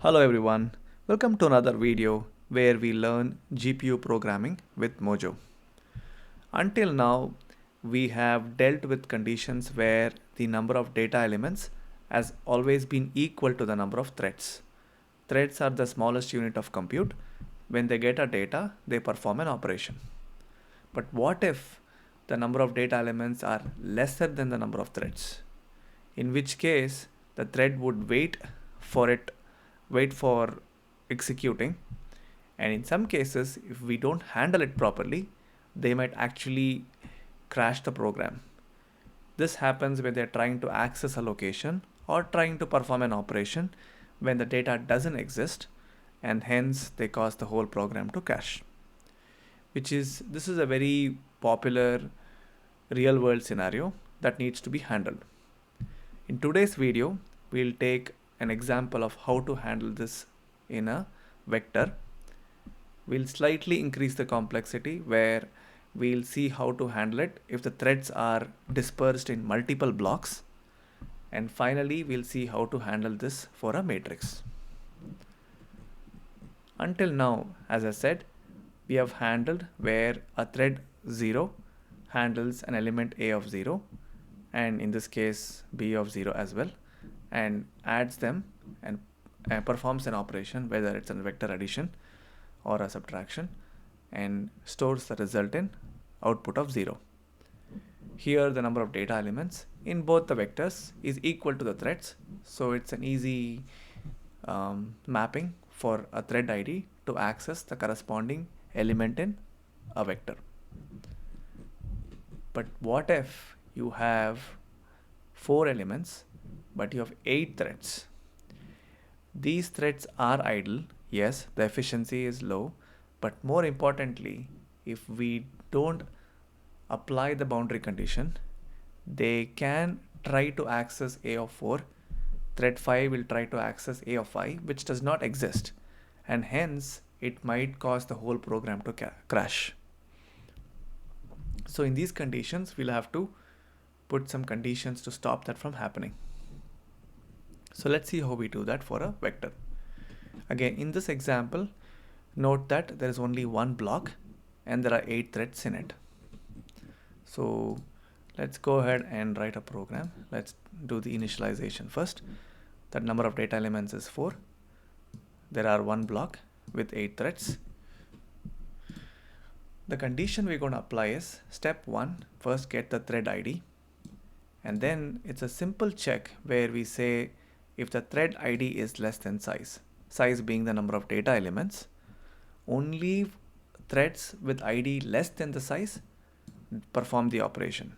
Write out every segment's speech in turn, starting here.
Hello everyone, welcome to another video where we learn GPU programming with Mojo. Until now, we have dealt with conditions where the number of data elements has always been equal to the number of threads. Threads are the smallest unit of compute. When they get a data, they perform an operation. But what if the number of data elements are lesser than the number of threads? In which case, the thread would wait for executing, and in some cases if we don't handle it properly, they might actually crash the program. This happens when they're trying to access a location or trying to perform an operation when the data doesn't exist, and hence they cause the whole program to crash. This is a very popular real world scenario that needs to be handled. In today's video, we'll take an example of how to handle this in a vector. We'll slightly increase the complexity where we'll see how to handle it if the threads are dispersed in multiple blocks. And finally, we'll see how to handle this for a matrix. Until now, as I said, we have handled where a thread 0 handles an element A of 0, and in this case B of 0 as well, and adds them and performs an operation, whether it's a vector addition or a subtraction, and stores the result in output of 0. Here the number of data elements in both the vectors is equal to the threads, so it's an easy mapping for a thread ID to access the corresponding element in a vector. But what if you have 4 elements but you have 8 threads? These threads are idle. Yes, the efficiency is low, but more importantly, if we don't apply the boundary condition, they can try to access A of 4. Thread 5 will try to access A of 5, which does not exist, and hence it might cause the whole program to crash. So in these conditions, we'll have to put some conditions to stop that from happening. So let's see how we do that for a vector. Again, in this example, note that there is only one block and there are 8 threads in it. So let's go ahead and write a program. Let's do the initialization first. That number of data elements is 4. There are one block with 8 threads. The condition we're going to apply is step 1, first get the thread ID, and then it's a simple check where we say if the thread ID is less than size being the number of data elements, only threads with ID less than the size perform the operation.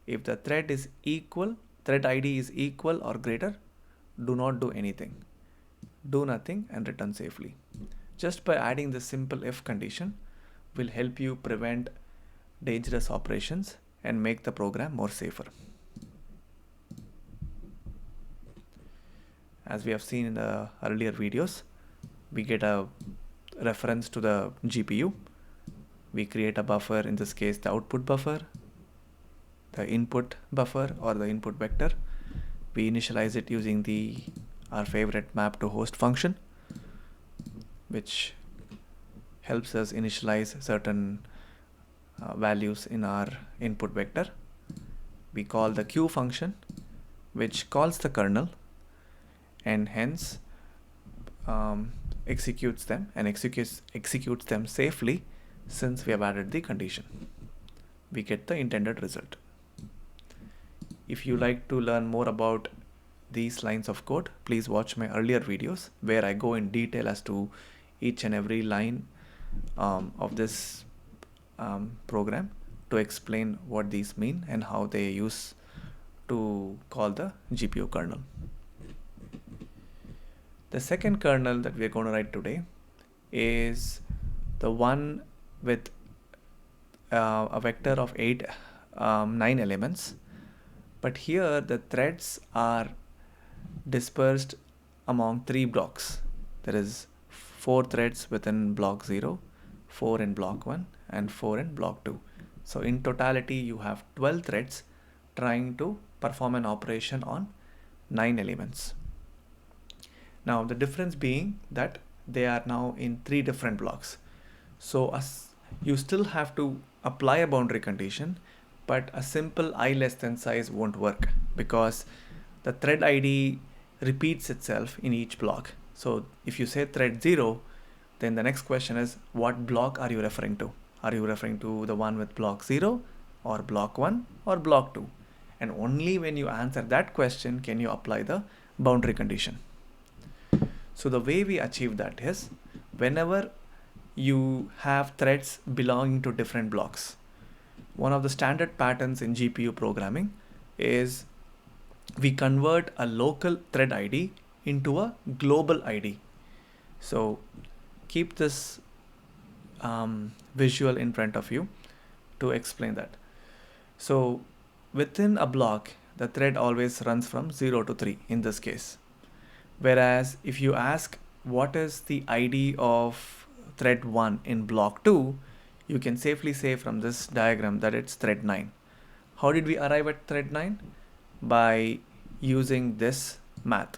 If the thread ID is equal or greater, do not do anything. Do nothing and return safely. Just by adding this simple if condition will help you prevent dangerous operations and make the program more safer. As we have seen in the earlier videos, we get a reference to the GPU. We create a buffer, in this case the output buffer, the input buffer or the input vector. We initialize it using our favorite map to host function, which helps us initialize certain values in our input vector. We call the Q function, which calls the kernel and hence executes them safely. Since we have added the condition, we get the intended result. If you like to learn more about these lines of code, please watch my earlier videos where I go in detail as to each and every line of this program to explain what these mean and how they use to call the GPU kernel. The second kernel that we are going to write today is the one with a vector of 9 elements, but here the threads are dispersed among 3 blocks. There is 4 threads within block 0, 4 in block 1 and 4 in block 2. So in totality you have 12 threads trying to perform an operation on 9 elements. Now the difference being that they are now in 3 different blocks. So you still have to apply a boundary condition, but a simple I less than size won't work because the thread ID repeats itself in each block. So if you say thread 0, then the next question is, what block are you referring to? Are you referring to the one with block 0 or block 1 or block 2? And only when you answer that question can you apply the boundary condition. So the way we achieve that is, whenever you have threads belonging to different blocks, one of the standard patterns in GPU programming is we convert a local thread ID into a global ID. So keep this visual in front of you to explain that. So within a block, the thread always runs from 0 to 3 in this case. Whereas if you ask what is the ID of thread 1 in block 2, you can safely say from this diagram that it's thread 9. How did we arrive at thread 9? By using this math,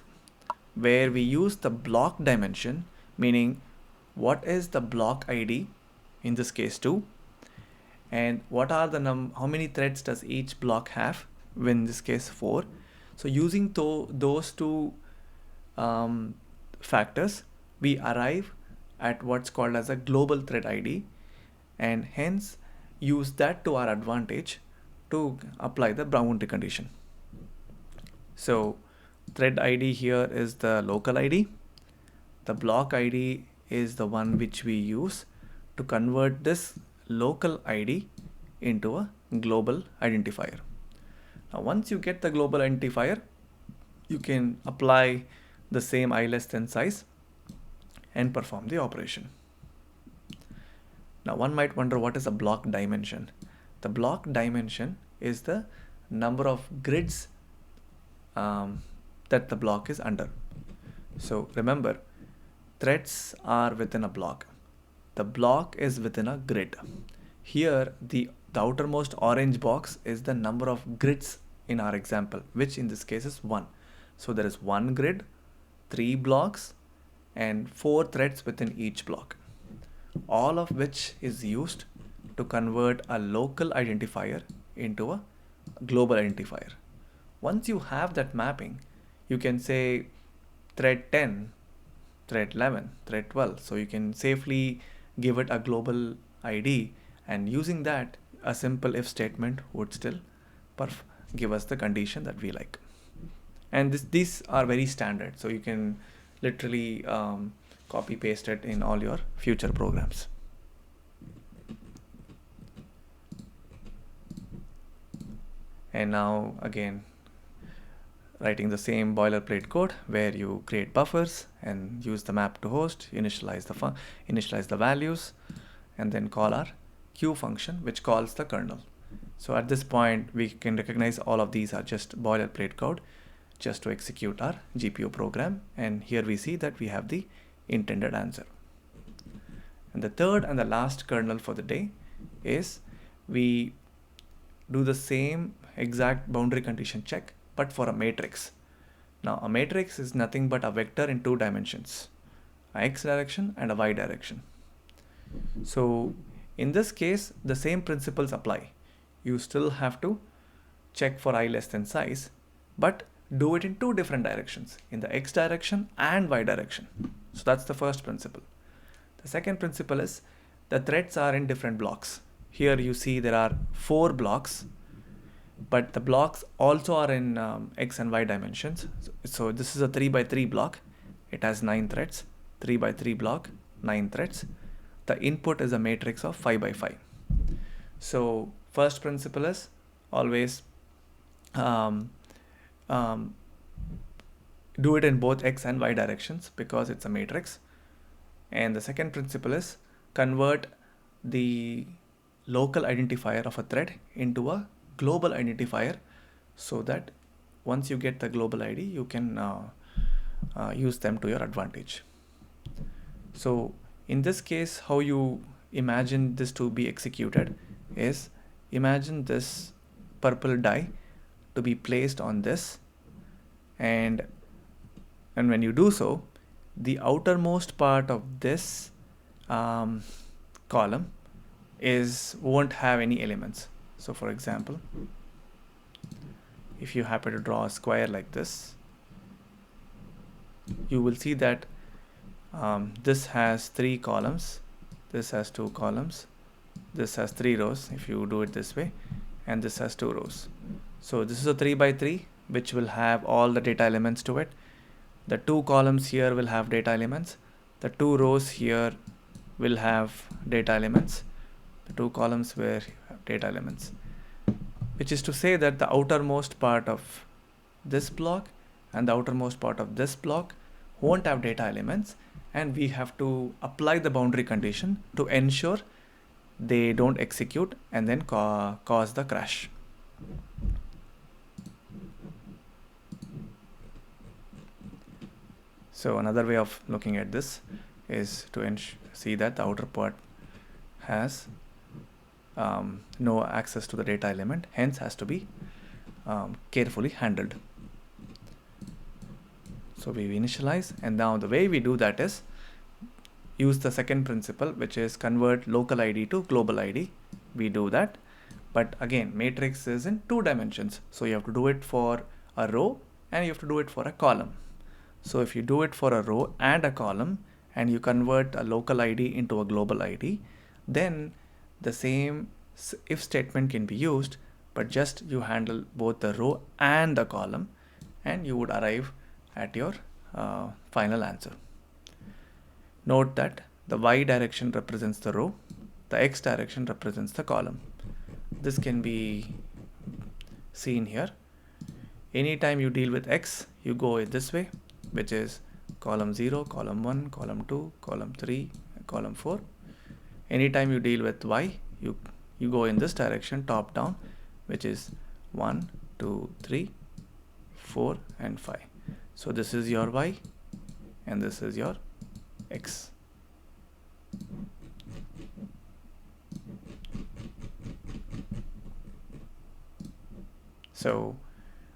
where we use the block dimension, meaning what is the block ID, in this case 2, and what are the how many threads does each block have, in this case 4. So using those two factors, we arrive at what's called as a global thread ID, and hence use that to our advantage to apply the boundary condition. So thread ID here is the local ID. The block ID is the one which we use to convert this local ID into a global identifier. Now once you get the global identifier, you can apply the same I less than size and perform the operation. Now one might wonder, what is a block dimension? The block dimension is the number of grids that the block is under. So remember, threads are within a block. The block is within a grid. Here the outermost orange box is the number of grids in our example, which in this case is 1. So there is 1 grid, 3 blocks and 4 threads within each block, all of which is used to convert a local identifier into a global identifier. Once you have that mapping, you can say thread 10, thread 11, thread 12. So you can safely give it a global ID, and using that, a simple if statement would still give us the condition that we like. And these are very standard, so you can literally copy paste it in all your future programs. And now again, writing the same boilerplate code where you create buffers and use the map to host, initialize the values, and then call our queue function, which calls the kernel. So at this point, we can recognize all of these are just boilerplate code just to execute our GPU program. And here we see that we have the intended answer. And the third and the last kernel for the day is we do the same exact boundary condition check, but for a matrix. Now a matrix is nothing but a vector in 2 dimensions, a x direction and a y direction. So in this case, the same principles apply. You still have to check for I less than size, but do it in 2 different directions, in the x direction and y direction. So that's the first principle. The second principle is the threads are in different blocks. Here you see there are 4 blocks, but the blocks also are in x and y dimensions. So this is a 3 by 3 block. It has 9 threads, 3 by 3 block, 9 threads. The input is a matrix of 5 by 5. So first principle is always do it in both x and y directions because it's a matrix. And the second principle is convert the local identifier of a thread into a global identifier, so that once you get the global ID, you can use them to your advantage. So in this case, how you imagine this to be executed is, imagine this purple die to be placed on this, and when you do so, the outermost part of this column won't have any elements. So for example, if you happen to draw a square like this, you will see that this has 3 columns, this has 2 columns, this has 3 rows if you do it this way, and this has 2 rows. So this is a 3 by 3 which will have all the data elements to it. The 2 columns here will have data elements. The 2 rows here will have data elements. The 2 columns where you have data elements, which is to say that the outermost part of this block and the outermost part of this block won't have data elements, and we have to apply the boundary condition to ensure they don't execute and then cause the crash. So another way of looking at this is to see that the outer part has no access to the data element, hence has to be carefully handled. So we initialize, and now the way we do that is use the second principle, which is convert local ID to global ID. We do that, but again, matrix is in 2 dimensions, so you have to do it for a row and you have to do it for a column. So if you do it for a row and a column and you convert a local ID into a global ID, then the same if statement can be used, but just you handle both the row and the column, and you would arrive at your final answer. Note that the y direction represents the row, the x direction represents the column. This can be seen here. Anytime you deal with x, you go this way, which is column 0, column 1, column 2, column 3, column 4. Anytime you deal with y, you go in this direction, top down, which is 1, 2, 3, 4, and 5. So this is your y and this is your x. So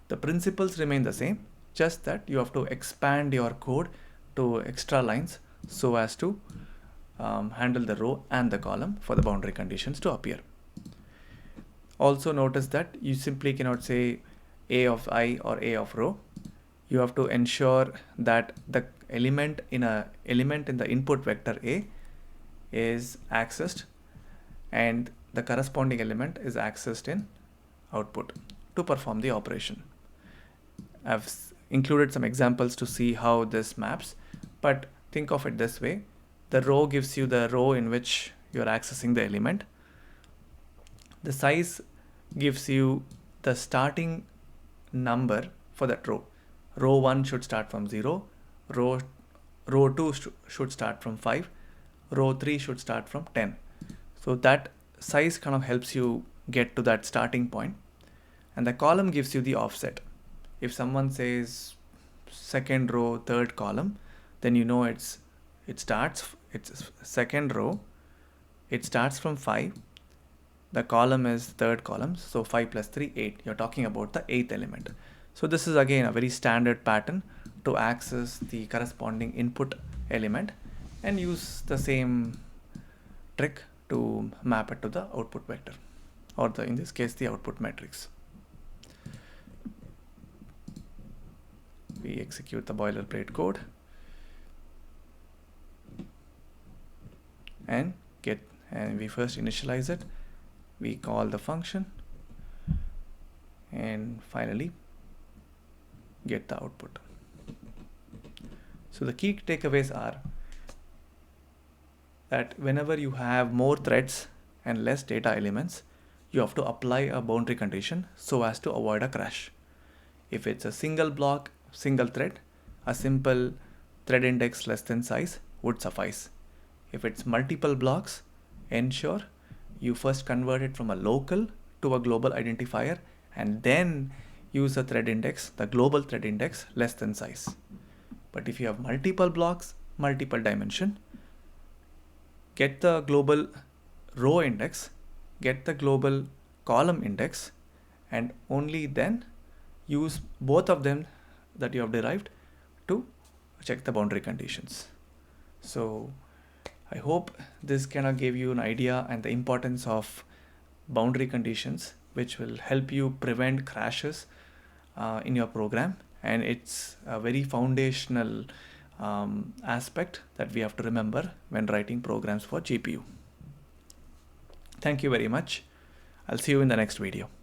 the principles remain the same, just that you have to expand your code to extra lines so as to handle the row and the column for the boundary conditions to appear. Also notice that you simply cannot say a of I or a of row. You have to ensure that the element in the input vector A is accessed and the corresponding element is accessed in output to perform the operation. I've included some examples to see how this maps, but think of it this way. The row gives you the row in which you're accessing the element. The size gives you the starting number for that row. Row 1 should start from 0, row 2 should start from 5, row 3 should start from 10. So that size kind of helps you get to that starting point. And the column gives you the offset. If someone says second row, third column, then you know it's second row, it starts from 5, the column is third column, so 5 plus 3, 8. You're talking about the 8th element. So this is again a very standard pattern to access the corresponding input element and use the same trick to map it to the output vector, or in this case the output matrix. We execute the boilerplate code and we first initialize it, we call the function, and finally get the output. So the key takeaways are that whenever you have more threads and less data elements, you have to apply a boundary condition so as to avoid a crash. If it's a single block, single thread, a simple thread index less than size would suffice. If it's multiple blocks, ensure you first convert it from a local to a global identifier and then use a thread index, the global thread index less than size. But if you have multiple blocks, multiple dimension, get the global row index, get the global column index, and only then use both of them that you have derived to check the boundary conditions. So I hope this kind of gave you an idea and the importance of boundary conditions, which will help you prevent crashes in your program. And it's a very foundational aspect that we have to remember when writing programs for GPU. Thank you very much. I'll see you in the next video.